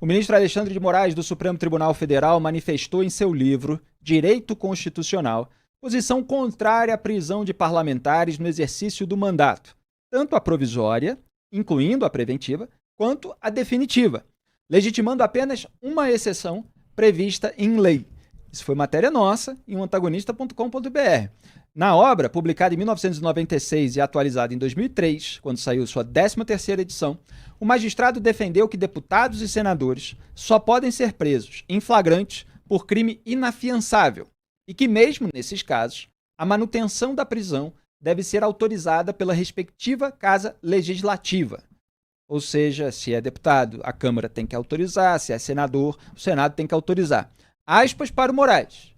O ministro Alexandre de Moraes, do Supremo Tribunal Federal, manifestou em seu livro Direito Constitucional posição contrária à prisão de parlamentares no exercício do mandato, tanto a provisória, incluindo a preventiva, quanto a definitiva, legitimando apenas uma exceção prevista em lei. Isso foi matéria nossa em antagonista.com.br. Na obra, publicada em 1996 e atualizada em 2003, quando saiu sua 13ª edição, o magistrado defendeu que deputados e senadores só podem ser presos em flagrante por crime inafiançável e que, mesmo nesses casos, a manutenção da prisão deve ser autorizada pela respectiva Casa Legislativa. Ou seja, se é deputado, a Câmara tem que autorizar, se é senador, o Senado tem que autorizar. Aspas para o Moraes.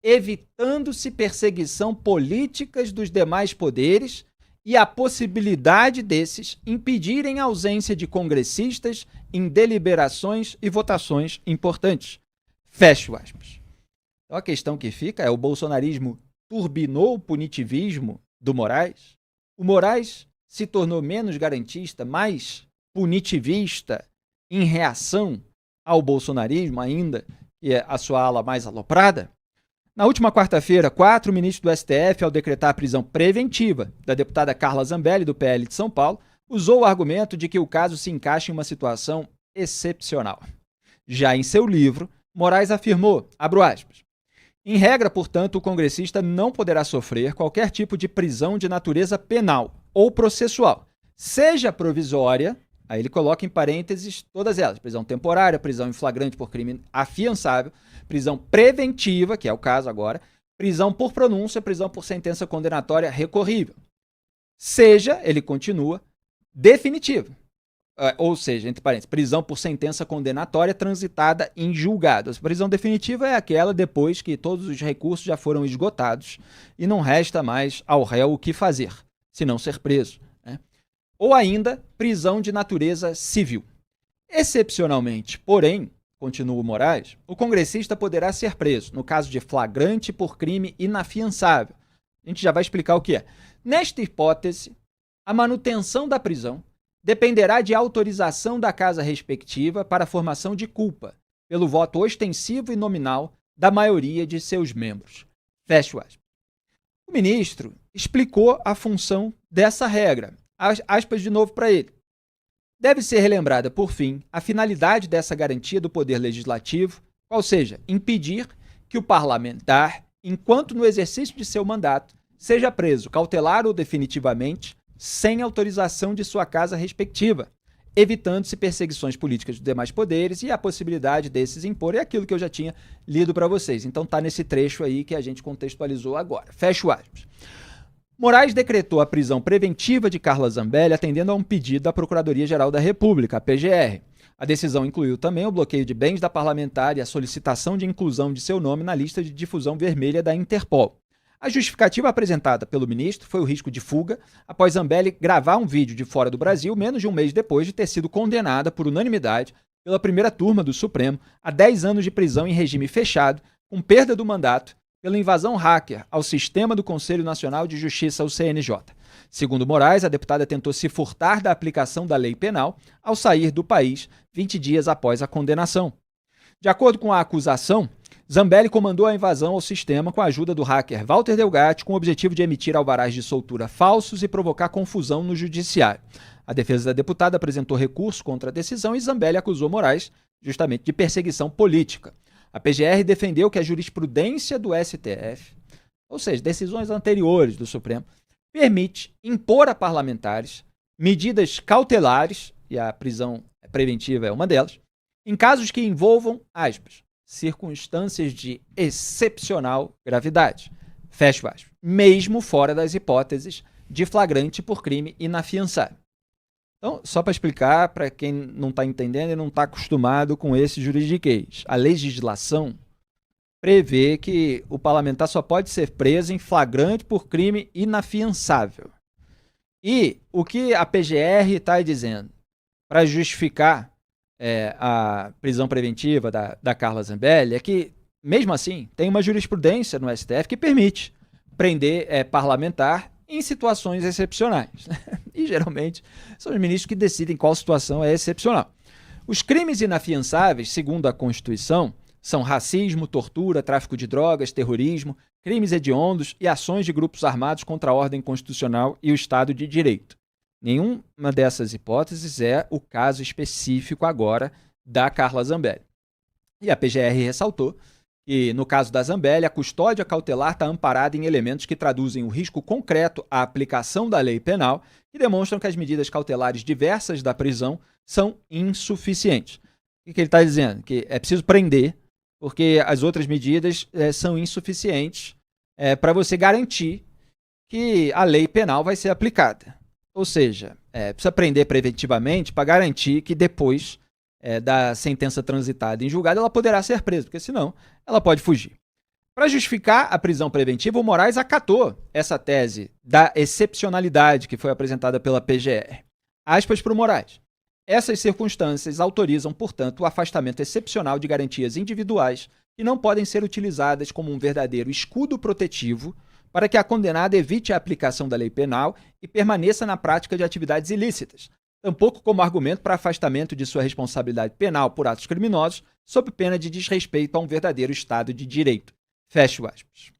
Evitando-se perseguição políticas dos demais poderes e a possibilidade desses impedirem a ausência de congressistas em deliberações e votações importantes. Fecho aspas. Então a questão que fica é: o bolsonarismo turbinou o punitivismo do Moraes? O Moraes se tornou menos garantista, mais punitivista em reação ao bolsonarismo, ainda que é a sua ala mais aloprada? Na última quarta-feira, 4 ministros do STF, ao decretar a prisão preventiva da deputada Carla Zambelli, do PL de São Paulo, usou o argumento de que o caso se encaixa em uma situação excepcional. Já em seu livro, Moraes afirmou, abro aspas, em regra, portanto, o congressista não poderá sofrer qualquer tipo de prisão de natureza penal ou processual, seja provisória, aí ele coloca em parênteses todas elas, prisão temporária, prisão em flagrante por crime afiançável, prisão preventiva, que é o caso agora, prisão por pronúncia, prisão por sentença condenatória recorrível. Seja, ele continua, definitiva. Ou seja, entre parênteses, prisão por sentença condenatória transitada em julgado. A prisão definitiva é aquela depois que todos os recursos já foram esgotados e não resta mais ao réu o que fazer, se não ser preso. Ou ainda, prisão de natureza civil. Excepcionalmente, porém, continua o Moraes, o congressista poderá ser preso no caso de flagrante por crime inafiançável. A gente já vai explicar o que é. Nesta hipótese, a manutenção da prisão dependerá de autorização da casa respectiva para a formação de culpa, pelo voto ostensivo e nominal da maioria de seus membros. Fecho aspas. O ministro explicou a função dessa regra. Aspas de novo para ele. Deve ser relembrada, por fim, a finalidade dessa garantia do poder legislativo, qual seja, impedir que o parlamentar, enquanto no exercício de seu mandato, seja preso cautelar ou definitivamente, sem autorização de sua casa respectiva, evitando-se perseguições políticas dos demais poderes e a possibilidade desses impor. É aquilo que eu já tinha lido para vocês. Então está nesse trecho aí que a gente contextualizou agora. Fecho aspas. Moraes decretou a prisão preventiva de Carla Zambelli atendendo a um pedido da Procuradoria-Geral da República, a PGR. A decisão incluiu também o bloqueio de bens da parlamentar e a solicitação de inclusão de seu nome na lista de difusão vermelha da Interpol. A justificativa apresentada pelo ministro foi o risco de fuga após Zambelli gravar um vídeo de fora do Brasil menos de um mês depois de ter sido condenada por unanimidade pela primeira turma do Supremo a 10 anos de prisão em regime fechado, com perda do mandato, pela invasão hacker ao sistema do Conselho Nacional de Justiça, o CNJ. Segundo Moraes, a deputada tentou se furtar da aplicação da lei penal ao sair do país 20 dias após a condenação. De acordo com a acusação, Zambelli comandou a invasão ao sistema com a ajuda do hacker Walter Delgatti, com o objetivo de emitir alvarás de soltura falsos e provocar confusão no judiciário. A defesa da deputada apresentou recurso contra a decisão e Zambelli acusou Moraes justamente de perseguição política. A PGR defendeu que a jurisprudência do STF, ou seja, decisões anteriores do Supremo, permite impor a parlamentares medidas cautelares, e a prisão preventiva é uma delas, em casos que envolvam, aspas, circunstâncias de excepcional gravidade, fecho aspas, mesmo fora das hipóteses de flagrante por crime inafiançável. Então, só para explicar para quem não está entendendo e não está acostumado com esse juridiquês, a legislação prevê que o parlamentar só pode ser preso em flagrante por crime inafiançável. E o que a PGR está dizendo para justificar a prisão preventiva da Carla Zambelli é que, mesmo assim, tem uma jurisprudência no STF que permite prender parlamentar em situações excepcionais. E, geralmente, são os ministros que decidem qual situação é excepcional. Os crimes inafiançáveis, segundo a Constituição, são racismo, tortura, tráfico de drogas, terrorismo, crimes hediondos e ações de grupos armados contra a ordem constitucional e o Estado de Direito. Nenhuma dessas hipóteses é o caso específico agora da Carla Zambelli. E a PGR ressaltou que, no caso da Zambelli, a custódia cautelar está amparada em elementos que traduzem o risco concreto à aplicação da lei penal e demonstram que as medidas cautelares diversas da prisão são insuficientes. O que ele está dizendo? Que é preciso prender, porque as outras medidas são insuficientes para você garantir que a lei penal vai ser aplicada. Ou seja, precisa prender preventivamente para garantir que depois da sentença transitada em julgado ela poderá ser presa, porque senão ela pode fugir. Para justificar a prisão preventiva, o Moraes acatou essa tese da excepcionalidade que foi apresentada pela PGR. Aspas para o Moraes. Essas circunstâncias autorizam, portanto, o afastamento excepcional de garantias individuais que não podem ser utilizadas como um verdadeiro escudo protetivo para que a condenada evite a aplicação da lei penal e permaneça na prática de atividades ilícitas, tampouco como argumento para afastamento de sua responsabilidade penal por atos criminosos, sob pena de desrespeito a um verdadeiro Estado de Direito. Fecho aspas.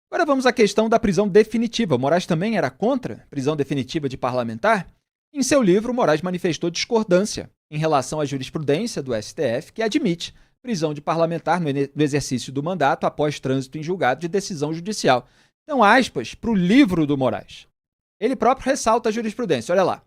Agora vamos à questão da prisão definitiva. Moraes também era contra prisão definitiva de parlamentar? Em seu livro, Moraes manifestou discordância em relação à jurisprudência do STF, que admite prisão de parlamentar no exercício do mandato após trânsito em julgado de decisão judicial. Então, aspas para o livro do Moraes. Ele próprio ressalta a jurisprudência. Olha lá.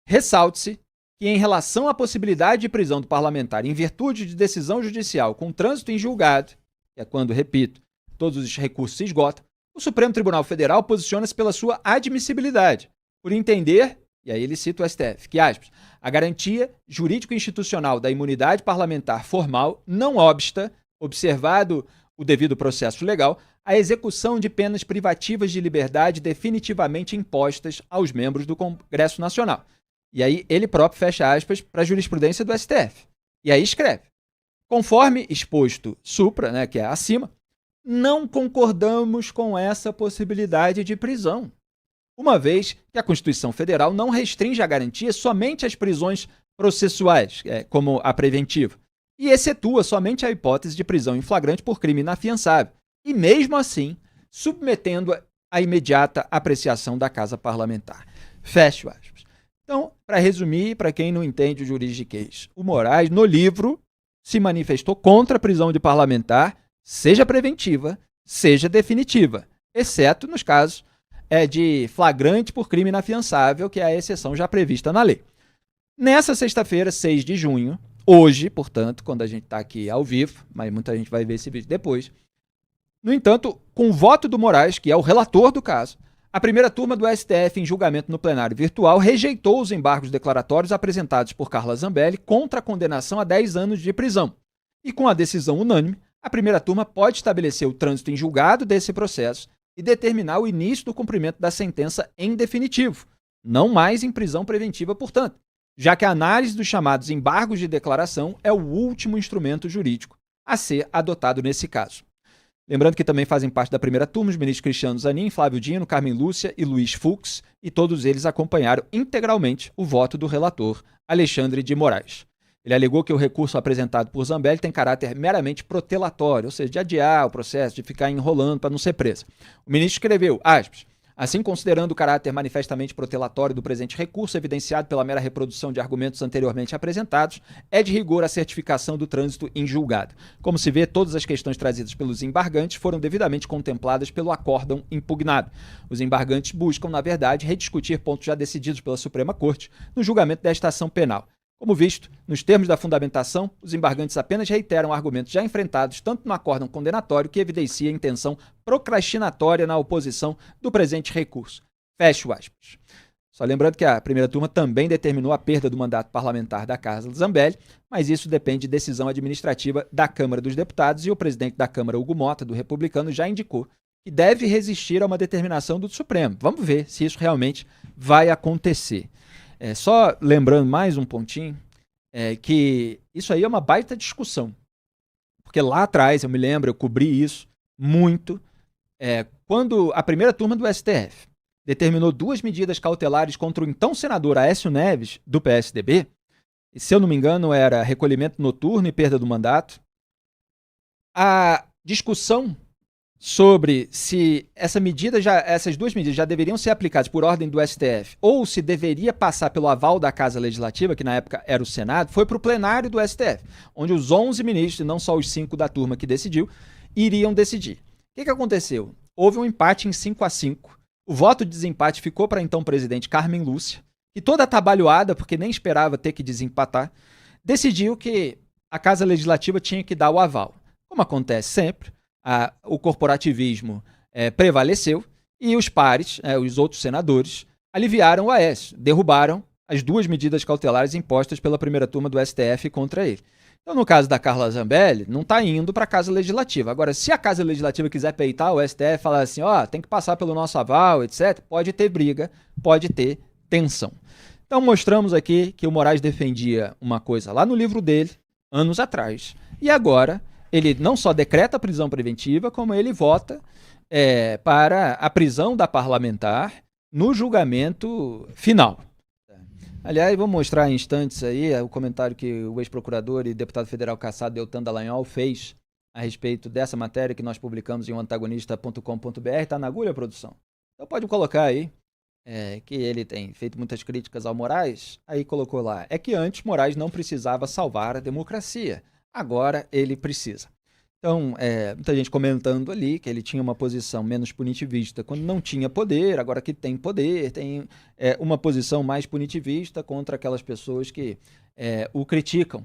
Ressalte-se que, em relação à possibilidade de prisão do parlamentar em virtude de decisão judicial com trânsito em julgado, que é quando, repito, todos os recursos se esgotam, o Supremo Tribunal Federal posiciona-se pela sua admissibilidade, por entender, e aí ele cita o STF, que, aspas, a garantia jurídico-institucional da imunidade parlamentar formal não obsta, observado o devido processo legal, a execução de penas privativas de liberdade definitivamente impostas aos membros do Congresso Nacional. E aí ele próprio fecha aspas para a jurisprudência do STF. E aí escreve, conforme exposto supra, que é acima, não concordamos com essa possibilidade de prisão, uma vez que a Constituição Federal não restringe a garantia somente às prisões processuais, como a preventiva, e excetua somente a hipótese de prisão em flagrante por crime inafiançável, e mesmo assim, submetendo-a à imediata apreciação da Casa Parlamentar. Fecho aspas. Então, para resumir, para quem não entende o juridiquês, o Moraes, no livro, se manifestou contra a prisão de parlamentar, seja preventiva, seja definitiva, exceto nos casos de flagrante por crime inafiançável, que é a exceção já prevista na lei. Nessa sexta-feira, 6 de junho, hoje, portanto, quando a gente está aqui ao vivo, mas muita gente vai ver esse vídeo depois, no entanto, com o voto do Moraes, que é o relator do caso, a primeira turma do STF, em julgamento no plenário virtual, rejeitou os embargos declaratórios apresentados por Carla Zambelli contra a condenação a 10 anos de prisão. E com a decisão unânime, a primeira turma pode estabelecer o trânsito em julgado desse processo e determinar o início do cumprimento da sentença em definitivo, não mais em prisão preventiva, portanto, já que a análise dos chamados embargos de declaração é o último instrumento jurídico a ser adotado nesse caso. Lembrando que também fazem parte da primeira turma os ministros Cristiano Zanin, Flávio Dino, Carmen Lúcia e Luiz Fux, e todos eles acompanharam integralmente o voto do relator Alexandre de Moraes. Ele alegou que o recurso apresentado por Zambelli tem caráter meramente protelatório, ou seja, de adiar o processo, de ficar enrolando para não ser presa. O ministro escreveu, aspas, assim considerando o caráter manifestamente protelatório do presente recurso, evidenciado pela mera reprodução de argumentos anteriormente apresentados, é de rigor a certificação do trânsito em julgado. Como se vê, todas as questões trazidas pelos embargantes foram devidamente contempladas pelo acórdão impugnado. Os embargantes buscam, na verdade, rediscutir pontos já decididos pela Suprema Corte no julgamento desta ação penal. Como visto, nos termos da fundamentação, os embargantes apenas reiteram argumentos já enfrentados tanto no acórdão condenatório que evidencia a intenção procrastinatória na oposição do presente recurso. Fecho aspas. Só lembrando que a primeira turma também determinou a perda do mandato parlamentar da Carla Zambelli, mas isso depende de decisão administrativa da Câmara dos Deputados e o presidente da Câmara, Hugo Mota, do Republicano, já indicou que deve resistir a uma determinação do Supremo. Vamos ver se isso realmente vai acontecer. Só lembrando mais um pontinho, que isso aí é uma baita discussão. Porque lá atrás, eu me lembro, eu cobri isso muito, quando a primeira turma do STF determinou 2 medidas cautelares contra o então senador Aécio Neves, do PSDB, se eu não me engano, era recolhimento noturno e perda do mandato. A discussão sobre se essas duas medidas já deveriam ser aplicadas por ordem do STF ou se deveria passar pelo aval da Casa Legislativa, que na época era o Senado, foi para o plenário do STF, onde os 11 ministros, e não só os 5 da turma que decidiu, iriam decidir. O que aconteceu? Houve um empate em 5-5. O voto de desempate ficou para então presidente Carmen Lúcia, que toda atabalhoada, porque nem esperava ter que desempatar, decidiu que a Casa Legislativa tinha que dar o aval. Como acontece sempre, o corporativismo prevaleceu e os pares, os outros senadores, aliviaram o Aécio, derrubaram as 2 medidas cautelares impostas pela primeira turma do STF contra ele. Então, no caso da Carla Zambelli, não está indo para a Casa Legislativa. Agora, se a Casa Legislativa quiser peitar o STF e falar assim, tem que passar pelo nosso aval, etc., pode ter briga, pode ter tensão. Então, mostramos aqui que o Moraes defendia uma coisa lá no livro dele, anos atrás, e agora ele não só decreta a prisão preventiva, como ele vota para a prisão da parlamentar no julgamento final. Aliás, vou mostrar em instantes aí o comentário que o ex-procurador e deputado federal cassado Deltan Dallagnol fez a respeito dessa matéria que nós publicamos em oantagonista.com.br. Está na agulha, produção? Então pode colocar aí que ele tem feito muitas críticas ao Moraes. Aí colocou lá, que antes Moraes não precisava salvar a democracia. Agora ele precisa. Então, muita gente comentando ali que ele tinha uma posição menos punitivista quando não tinha poder, agora que tem poder, tem uma posição mais punitivista contra aquelas pessoas que o criticam.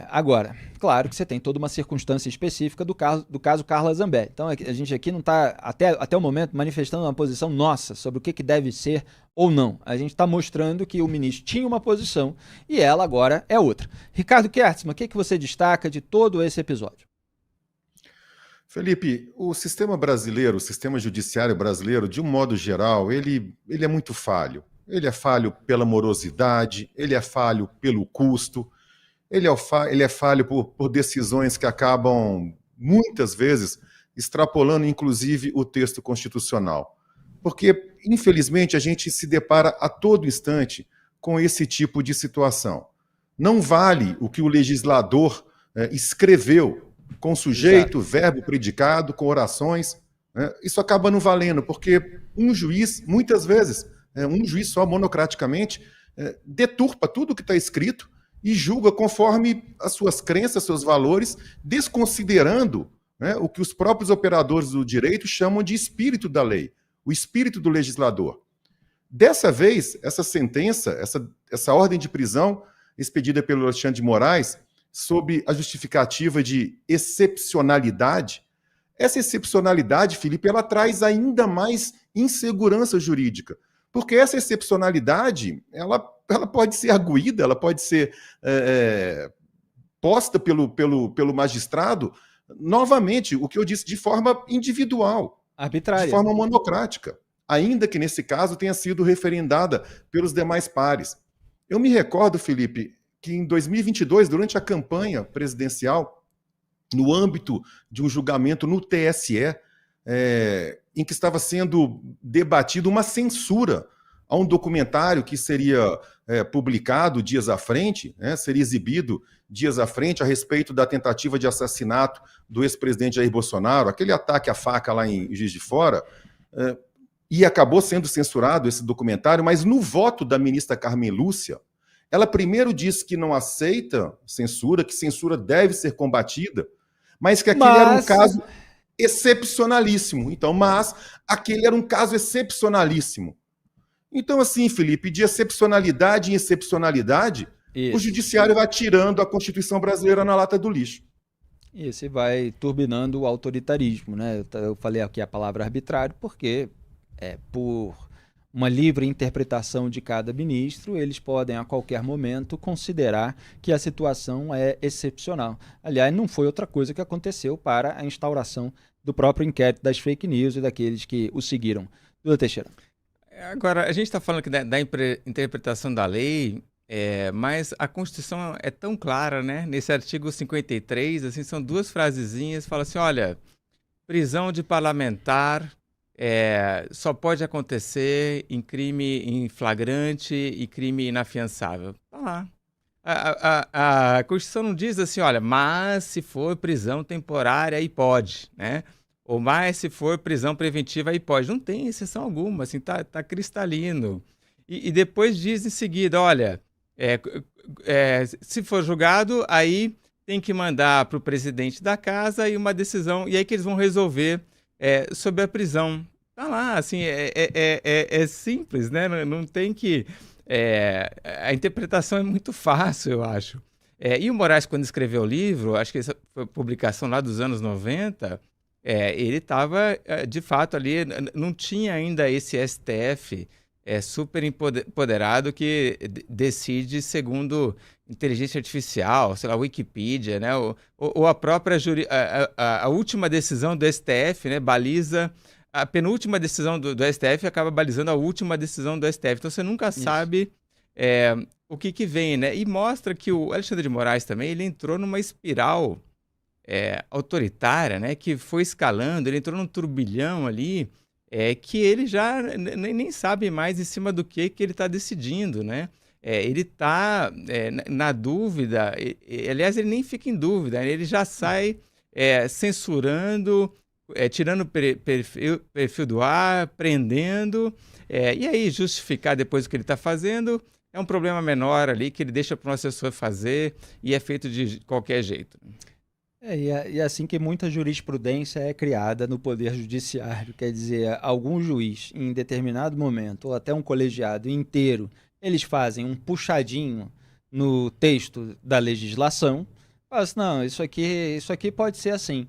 Agora, claro que você tem toda uma circunstância específica do caso Carla Zambelli. Então, a gente aqui não está, até o momento, manifestando uma posição nossa sobre o que deve ser ou não. A gente está mostrando que o ministro tinha uma posição e ela agora é outra. Ricardo Kertzmann, o que você destaca de todo esse episódio? Felipe, o sistema brasileiro, o sistema judiciário brasileiro, de um modo geral, ele é muito falho. Ele é falho pela morosidade, ele é falho pelo custo, ele é falho por decisões que acabam, muitas vezes, extrapolando, inclusive, o texto constitucional. Porque, infelizmente, a gente se depara a todo instante com esse tipo de situação. Não vale o que o legislador escreveu, com sujeito, exato, verbo, predicado, com orações. Isso acaba não valendo, porque um juiz, muitas vezes, um juiz só monocraticamente, deturpa tudo que está escrito e julga conforme as suas crenças, seus valores, desconsiderando o que os próprios operadores do direito chamam de espírito da lei, o espírito do legislador. Dessa vez, essa sentença, essa ordem de prisão expedida pelo Alexandre de Moraes, sob a justificativa de excepcionalidade, essa excepcionalidade, Felipe, ela traz ainda mais insegurança jurídica, porque essa excepcionalidade, ela pode ser arguída, ela pode ser posta pelo magistrado, novamente, o que eu disse, de forma individual, arbitrária, de forma monocrática, ainda que nesse caso tenha sido referendada pelos demais pares. Eu me recordo, Felipe, que em 2022, durante a campanha presidencial, no âmbito de um julgamento no TSE, em que estava sendo debatido uma censura a um documentário que seria publicado dias à frente, seria exibido dias à frente a respeito da tentativa de assassinato do ex-presidente Jair Bolsonaro, aquele ataque à faca lá em Juiz de Fora, e acabou sendo censurado esse documentário, mas no voto da ministra Carmen Lúcia, ela primeiro disse que não aceita censura, que censura deve ser combatida, mas que aquele era um caso excepcionalíssimo. Então, mas aquele era um caso excepcionalíssimo. Então, assim, Felipe, de excepcionalidade em excepcionalidade, o judiciário vai tirando a Constituição brasileira na lata do lixo. Isso, e vai turbinando o autoritarismo, né? Eu falei aqui a palavra arbitrário porque, por uma livre interpretação de cada ministro, eles podem a qualquer momento considerar que a situação é excepcional. Aliás, não foi outra coisa que aconteceu para a instauração do próprio inquérito das fake news e daqueles que o seguiram. Duda Teixeira. Agora, a gente está falando aqui da interpretação da lei, mas a Constituição é tão clara, né? Nesse artigo 53, assim, são 2 frasezinhas, fala assim, olha, prisão de parlamentar só pode acontecer em crime em flagrante e crime inafiançável. Tá lá. A Constituição não diz assim, olha, mas se for prisão temporária, aí pode, né? Ou mais se for prisão preventiva, aí pode. Não tem exceção alguma, assim, tá cristalino. E depois diz em seguida, olha, se for julgado, aí tem que mandar para o presidente da casa e uma decisão, e aí que eles vão resolver sobre a prisão. Tá lá, assim, é simples, né? Não tem que... a interpretação é muito fácil, eu acho. E o Moraes, quando escreveu o livro, acho que essa foi a publicação lá dos anos 90, ele estava, de fato, ali, não tinha ainda esse STF super empoderado que decide segundo inteligência artificial, sei lá, Wikipedia, né? Ou a própria a última decisão do STF, né, baliza... A penúltima decisão do STF acaba balizando a última decisão do STF. Então você nunca sabe o que vem, né? E mostra que o Alexandre de Moraes também, ele entrou numa espiral autoritária, né? Que foi escalando, ele entrou num turbilhão ali, que ele já nem sabe mais em cima do que ele está decidindo, né? Ele está na dúvida, aliás, ele nem fica em dúvida, ele já sai censurando, tirando perfil do ar, prendendo, e aí justificar depois o que ele está fazendo é um problema menor ali que ele deixa para o assessor fazer e é feito de qualquer jeito. E é assim que muita jurisprudência é criada no Poder Judiciário. Quer dizer, algum juiz, em determinado momento, ou até um colegiado inteiro, eles fazem um puxadinho no texto da legislação, falam assim, não, isso aqui pode ser assim.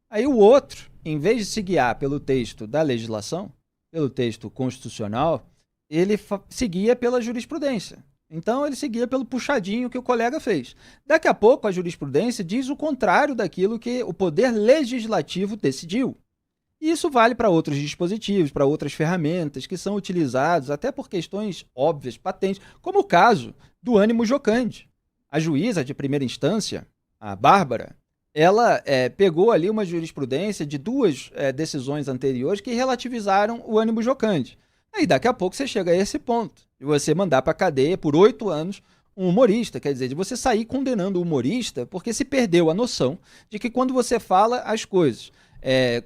Aí o outro, em vez de se guiar pelo texto da legislação, pelo texto constitucional, ele seguia pela jurisprudência. Então ele seguia pelo puxadinho que o colega fez. Daqui a pouco a jurisprudência diz o contrário daquilo que o poder legislativo decidiu. E isso vale para outros dispositivos, para outras ferramentas que são utilizados até por questões óbvias, patentes, como o caso do ânimo jocandi. A juíza de primeira instância, a Bárbara, ela pegou ali uma jurisprudência de duas decisões anteriores que relativizaram o ânimo jocandi. Aí daqui a pouco você chega a esse ponto, de você mandar para a cadeia por 8 anos um humorista, quer dizer, de você sair condenando o humorista porque se perdeu a noção de que quando você fala as coisas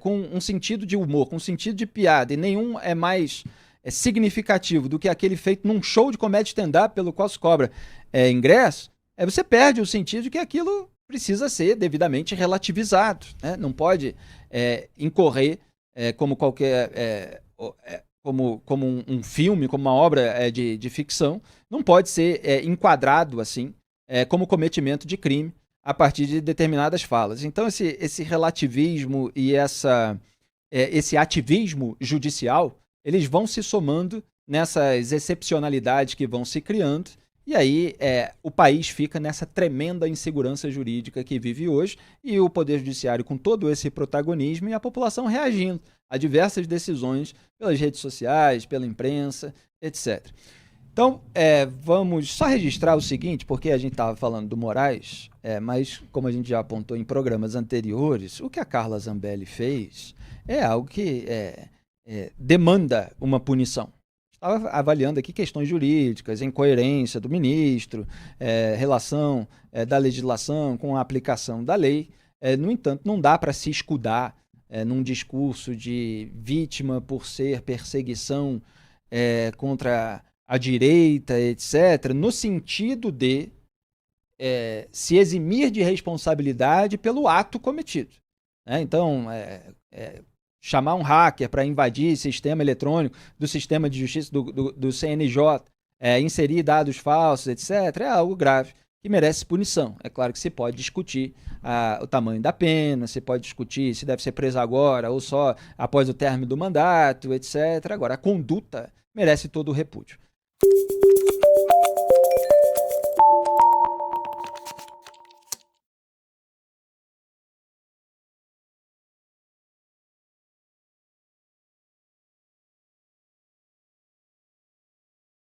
com um sentido de humor, com um sentido de piada, e nenhum é mais significativo do que aquele feito num show de comédia stand-up pelo qual se cobra ingresso, você perde o sentido de que aquilo precisa ser devidamente relativizado, né? Não pode incorrer como qualquer... como um filme, como uma obra de ficção, não pode ser enquadrado assim como cometimento de crime a partir de determinadas falas. Então esse relativismo e esse ativismo judicial, eles vão se somando nessas excepcionalidades que vão se criando, e aí o país fica nessa tremenda insegurança jurídica que vive hoje, e o Poder Judiciário com todo esse protagonismo e a população reagindo a diversas decisões pelas redes sociais, pela imprensa, etc. Então, vamos só registrar o seguinte, porque a gente estava falando do Moraes, mas como a gente já apontou em programas anteriores, o que a Carla Zambelli fez é algo que demanda uma punição. Estava avaliando aqui questões jurídicas, incoerência do ministro, relação da legislação com a aplicação da lei. No entanto, não dá para se escudar num discurso de vítima por ser perseguição contra a direita, etc., no sentido de se eximir de responsabilidade pelo ato cometido. Então, chamar um hacker para invadir sistema eletrônico do sistema de justiça do CNJ, inserir dados falsos, etc., é algo grave que merece punição. É claro que se pode discutir o tamanho da pena, se pode discutir se deve ser preso agora ou só após o término do mandato, etc. Agora, a conduta merece todo o repúdio.